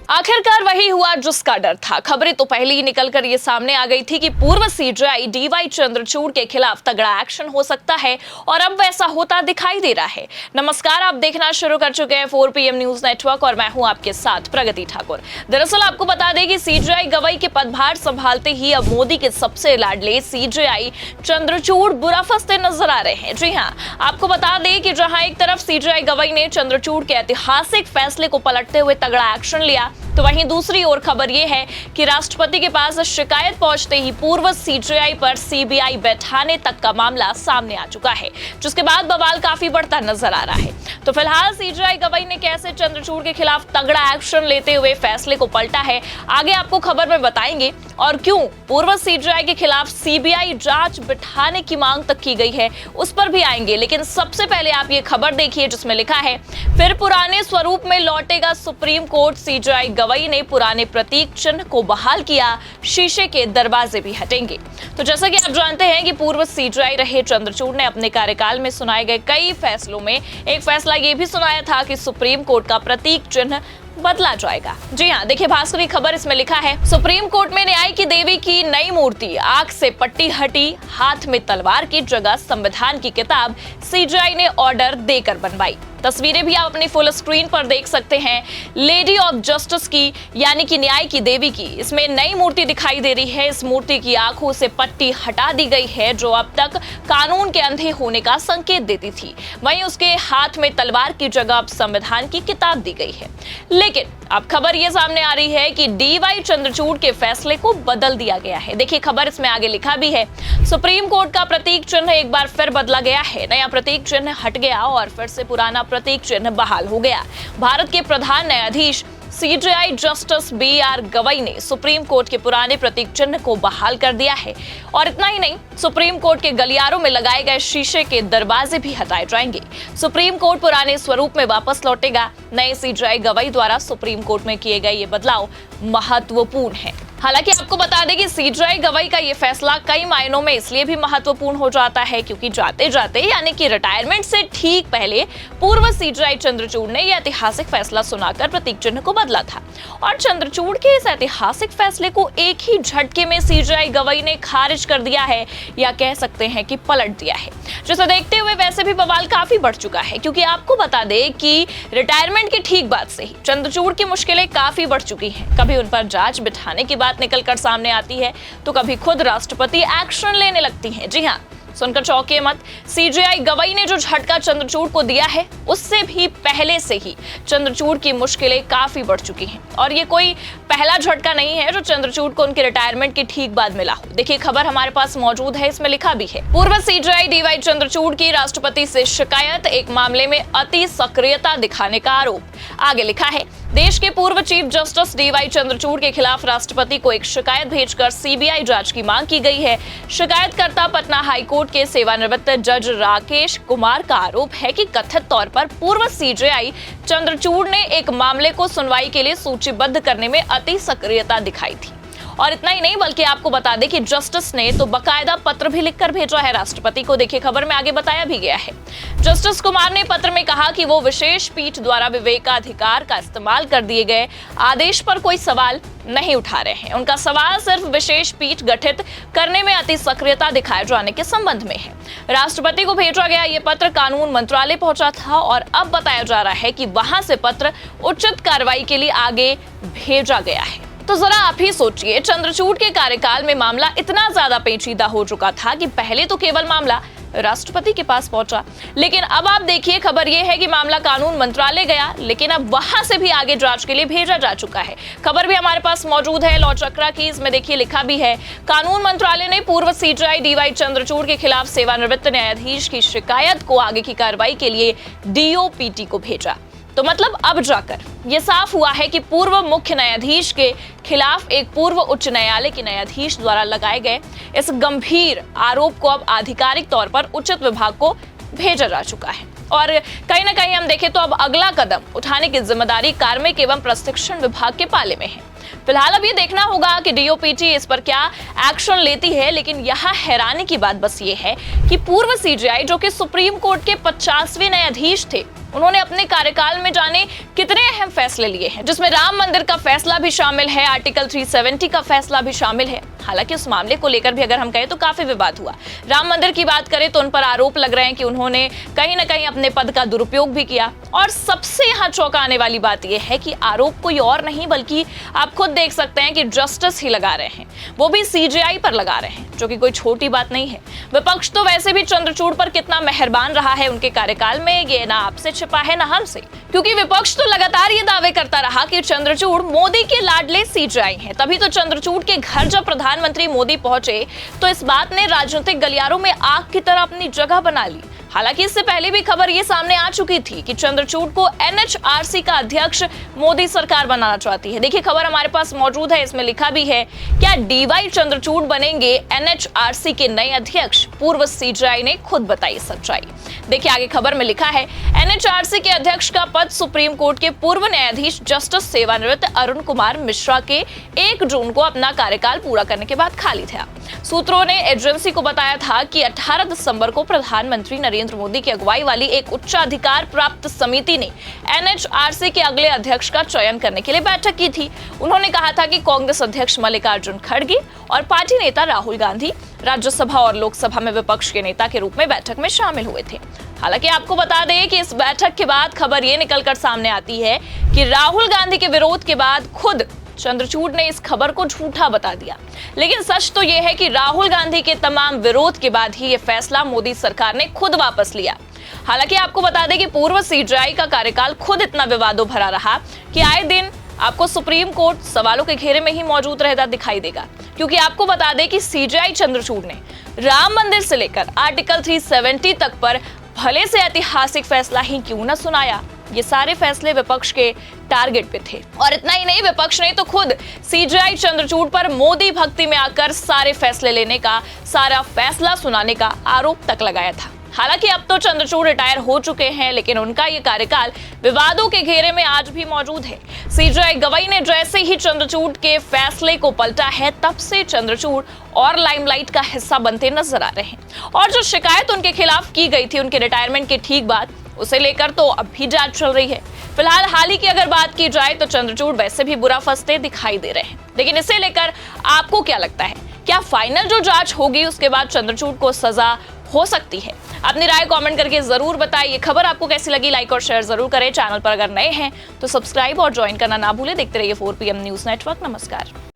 आखिरकार वही हुआ जिसका डर था। खबरें तो पहले ही निकलकर ये सामने आ गई थी कि पूर्व सीजेआई डीवाई चंद्रचूड़ के खिलाफ तगड़ा एक्शन हो सकता है और अब वैसा होता दिखाई दे रहा है। नमस्कार, आप देखना शुरू कर चुके हैं 4 PM न्यूज नेटवर्क और मैं हूं आपके साथ प्रगति ठाकुर। दरअसल आपको बता दें कि सीजेआई गवई के पदभार संभालते ही अब मोदी के सबसे लाडले सीजेआई चंद्रचूड़ बुरा फंसते नजर आ रहे हैं। जी हां, आपको बता दें कि जहां एक तरफ सीजेआई गवई ने चंद्रचूड़ के ऐतिहासिक फैसले को पलटते हुए तगड़ा एक्शन लिया, तो वहीं दूसरी ओर खबर यह है कि राष्ट्रपति के पास शिकायत पहुंचते ही पूर्व सीजेआई पर सीबीआई बैठाने तक का मामला सामने आ चुका है, जिसके बाद बवाल काफी बढ़ता नजर आ रहा है। तो फिलहाल सीजेआई गवई ने कैसे चंद्रचूड़ के खिलाफ तगड़ा एक्शन लेते हुए फैसले को पलटा है, आगे आपको खबर में बताएंगे, और क्यों पूर्व सीजेआई के खिलाफ सीबीआई जांच बिठाने की मांग तक की गई है उस पर भी आएंगे। लेकिन सबसे पहले आप ये खबर देखिए जिसमें लिखा है, फिर पुराने स्वरूप में लौटेगा सुप्रीम कोर्ट। सीजेआई गवई ने पुराने प्रतीक चिन्ह को बहाल किया, शीशे के दरवाजे भी हटेंगे। तो जैसा कि आप जानते हैं कि पूर्व सीजेआई रहे चंद्रचूड़ ने अपने कार्यकाल में सुनाए गए कई फैसलों में एक फैसला ये भी सुनाया था कि सुप्रीम कोर्ट का प्रतीक चिन्ह बदला जाएगा। जी हां, देखिए भास्कर की खबर, इसमें लिखा है, सुप्रीम कोर्ट में न्याय की देवी की नई मूर्ति, आंख से पट्टी हटी, हाथ में तलवार की जगह संविधान की किताब सीजेआई ने ऑर्डर देकर बनवाई। तस्वीरें भी आप अपनी फुल स्क्रीन पर देख सकते हैं, लेडी ऑफ जस्टिस की यानी कि न्याय की देवी की इसमें नई मूर्ति दिखाई दे रही है। इस मूर्ति की आंखों से पट्टी हटा दी गई है जो अब तक कानून के अंधे होने का संकेत देती थी। वहीं उसके हाथ में तलवार की जगह अब संविधान की किताब दी गई है। लेकिन अब खबर ये सामने आ रही है कि डीवाई चंद्रचूड़ के फैसले को बदल दिया गया है। देखिए खबर, इसमें आगे लिखा भी है, सुप्रीम कोर्ट का प्रतीक चिन्ह एक बार फिर बदला गया है। नया प्रतीक चिन्ह हट गया और फिर से पुराना प्रतीक चिन्ह बहाल हो गया। भारत के प्रधान न्यायाधीश सीजेआई जस्टिस BR गवई ने सुप्रीम कोर्ट के पुराने प्रतीक चिन्ह को बहाल कर दिया है और इतना ही नहीं, सुप्रीम कोर्ट के गलियारों में लगाए गए शीशे के दरवाजे भी हटाए जाएंगे। सुप्रीम कोर्ट पुराने स्वरूप में वापस लौटेगा। नए सीजेआई गवई द्वारा सुप्रीम कोर्ट में किए गए ये बदलाव महत्वपूर्ण है। हालांकि आपको बता दें कि सीजेआई गवई का ये फैसला कई मायनों में इसलिए भी महत्वपूर्ण हो जाता है क्योंकि जाते जाते यानी कि रिटायरमेंट से ठीक पहले पूर्व सीजेआई चंद्रचूड़ ने यह ऐतिहासिक फैसला सुनाकर प्रतीक चिन्ह को बदला था और चंद्रचूड़ के इस ऐतिहासिक फैसले को एक ही झटके में सीजेआई गवई ने खारिज कर दिया है, या कह सकते हैं कि पलट दिया है, जिसे देखते हुए वैसे भी बवाल काफी बढ़ चुका है। क्योंकि आपको बता दें कि रिटायरमेंट के ठीक बाद से ही चंद्रचूड़ की मुश्किलें काफी बढ़ चुकी हैं। कभी उन पर जांच बिठाने की बात निकलकर सामने आती है तो कभी खुद राष्ट्रपति एक्शन लेने लगती हैं। जी हां, सुनकर चौंकिए मत, सीजेआई गवई ने जो झटका चंद्रचूड़ को दिया है उससे भी पहले से ही चंद्रचूड़ की मुश्किलें काफी बढ़ चुकी हैं और ये कोई पहला झटका नहीं है जो चंद्रचूड़ को उनके रिटायरमेंट के ठीक बाद मिला हो। देखिए खबर हमारे पास मौजूद है, इसमें लिखा भी है, पूर्व सीजेआई डीवाई चंद्रचूड़ की राष्ट्रपति से शिकायत, एक मामले में अति सक्रियता दिखाने का आरोप। आगे लिखा है, देश के पूर्व चीफ जस्टिस डीवाई चंद्रचूड़ के खिलाफ राष्ट्रपति को एक शिकायत भेजकर सीबीआई जांच की मांग की गई है। शिकायतकर्ता पटना हाईकोर्ट के सेवानिवृत्त जज राकेश कुमार का आरोप है कि कथित तौर पर पूर्व सीजेआई चंद्रचूड़ ने एक मामले को सुनवाई के लिए सूचीबद्ध करने में अति सक्रियता दिखाई थी। और इतना ही नहीं बल्कि आपको बता दें कि जस्टिस ने तो बकायदा पत्र भी लिखकर भेजा है राष्ट्रपति को। देखिए खबर में आगे बताया भी गया है, जस्टिस कुमार ने पत्र में कहा कि वो विशेष पीठ द्वारा विवेकाधिकार का इस्तेमाल कर दिए गए आदेश पर कोई सवाल नहीं उठा रहे हैं। उनका सवाल सिर्फ विशेष पीठ गठित करने में अति सक्रियता दिखाए जाने के संबंध में है। राष्ट्रपति को भेजा गया ये पत्र कानून मंत्रालय पहुंचा था और अब बताया जा रहा है कि वहां से पत्र उचित कार्रवाई के लिए आगे भेजा गया है। तो जरा आप ही सोचिए, चंद्रचूड़ के कार्यकाल में मामला इतना ज्यादा पेचीदा हो चुका था कि पहले तो केवल मामला राष्ट्रपति के पास पहुंचा, लेकिन अब आप देखिए खबर यह है कि मामला कानून मंत्रालय गया, लेकिन अब वहां से भी आगे जांच के लिए भेजा जा चुका है। खबर भी हमारे पास मौजूद है लॉ चक्रा की, इसमें देखिए लिखा भी है, कानून मंत्रालय ने पूर्व सीजेआई डीवाई चंद्रचूड़ के खिलाफ सेवानिवृत्त न्यायाधीश की शिकायत को आगे की कार्रवाई के लिए DOPT को भेजा। तो मतलब अब जाकर यह साफ हुआ है कि पूर्व मुख्य न्यायाधीश के खिलाफ एक पूर्व उच्च न्यायालय के न्यायाधीश द्वारा लगाए गए इस गंभीर आरोप को अब आधिकारिक तौर पर उचित विभाग को भेजा जा चुका है। और कहीं ना कहीं हम देखें तो अब अगला कदम उठाने की जिम्मेदारी कार्मिक एवं प्रशिक्षण विभाग के पाले में है। फिलहाल अब ये देखना होगा कि DOPT इस पर क्या एक्शन लेती है। लेकिन यहाँ हैरानी की बात बस ये है कि पूर्व सीजेआई जो कि सुप्रीम कोर्ट के 50वें न्यायाधीश थे, उन्होंने अपने कार्यकाल में जाने कितने अहम फैसले लिए हैं, जिसमें राम मंदिर का फैसला भी शामिल है, आर्टिकल 370 का फैसला भी शामिल है। हालांकि उस मामले को लेकर भी अगर हम कहें तो काफी विवाद हुआ। राम मंदिर की बात करें तो उन पर आरोप लग रहे हैं कि उन्होंने कहीं ना कहीं अपने पद का दुरुपयोग भी किया। और सबसे यहाँ चौंकाने वाली बात यह है कि आरोप कोई और नहीं बल्कि आप खुद देख सकते हैं कि जस्टिस ही लगा रहे हैं, वो भी सीजेआई पर लगा रहे हैं, जो कि कोई छोटी बात नहीं है। विपक्ष तो वैसे भी चंद्रचूड़ पर कितना मेहरबान रहा है उनके कार्यकाल में, ये ना आपसे छिपा है ना हमसे, क्योंकि विपक्ष तो लगातार ये दावे करता रहा कि चंद्रचूड़ मोदी के लाडले सीजेआई हैं। तभी तो चंद्रचूड़ के घर जब प्रधानमंत्री मोदी पहुंचे तो इस बात ने राजनीतिक गलियारों में आग की तरह अपनी जगह बना ली। हालांकि इससे पहले भी खबर ये सामने आ चुकी थी कि चंद्रचूड़ को एनएचआरसी का अध्यक्ष मोदी सरकार बनाना चाहती है। देखिए खबर हमारे पास मौजूद है, इसमें लिखा भी है, क्या डीवाई चंद्रचूड़ बनेंगे एनएचआरसी के नए अध्यक्ष? पूर्व सीजेआई ने खुद बताई सच्चाई। देखिए आगे खबर में लिखा है, एनएचआरसी के अध्यक्ष का पद सुप्रीम कोर्ट के पूर्व न्यायाधीश जस्टिस सेवानिवृत्त अरुण कुमार मिश्रा के 1 जून को अपना कार्यकाल पूरा करने के बाद खाली था। सूत्रों ने एजेंसी को बताया था कि 18 दिसंबर को प्रधानमंत्री नरेंद्र मोदी की अगुवाई वाली एक उच्चाधिकार प्राप्त समिति ने एनएचआरसी के अगले अध्यक्ष का चयन करने के लिए बैठक की थी। उन्होंने कहा था कि कांग्रेस अध्यक्ष मल्लिकार्जुन खड़गे और पार्टी नेता राहुल गांधी राज्यसभा और लोकसभा में विपक्ष के नेता के रूप में बैठक में शामिल हुए थे। हालांकि आपको बता दें कि इस बैठक के बाद खबर ये निकलकर सामने आती है कि राहुल गांधी के विरोध के बाद खुद चंद्रचूड़ ने इस खबर को झूठा बता दिया। लेकिन सच तो यह है कि राहुल गांधी के तमाम विरोध के बाद ही यह फैसला मोदी सरकार ने खुद वापस लिया। हालांकि आपको बता दें कि पूर्व सीजेआई का कार्यकाल खुद इतना विवादों भरा रहा कि आए दिन आपको सुप्रीम कोर्ट सवालों के घेरे में ही मौजूद रहता दिखाई देगा, क्योंकि आपको बता दें कि सीजेआई चंद्रचूड़ ने राम मंदिर से लेकर आर्टिकल 370 तक पर भले से ऐतिहासिक फैसला ही क्यों न सुनाया, ये सारे फैसले विपक्ष के टारगेट पे थे। और इतना ही नहीं, विपक्ष ने तो खुद सीजेआई चंद्रचूड़ पर मोदी भक्ति में आकर सारे फैसले लेने का, सारा फैसला सुनाने का आरोप तक लगाया था। हालांकि अब तो चंद्रचूड़ रिटायर हो चुके हैं, लेकिन उनका ये कार्यकाल विवादों के घेरे में आज भी मौजूद है। सीजेआई गवाई ने जैसे ही चंद्रचूड़ के फैसले को पलटा है, तब से चंद्रचूड़ और लाइमलाइट का हिस्सा बनते नजर आ रहे हैं। और जो शिकायत उनके खिलाफ की गई थी उनके रिटायरमेंट के ठीक बाद, उसे लेकर तो अब भी जांच चल रही है। फिलहाल हाल ही की अगर बात की जाए तो चंद्रचूड़ वैसे भी बुरा फंसते दिखाई दे रहे हैं, लेकिन इसे लेकर आपको क्या लगता है? क्या फाइनल जो जांच होगी उसके बाद चंद्रचूड़ को सजा हो सकती है? अपनी राय कमेंट करके जरूर बताइए। खबर आपको कैसी लगी लाइक और शेयर जरूर करें। चैनल पर अगर नए हैं तो सब्सक्राइब और ज्वाइन करना ना भूलें। देखते रहिए 4PM न्यूज नेटवर्क। नमस्कार।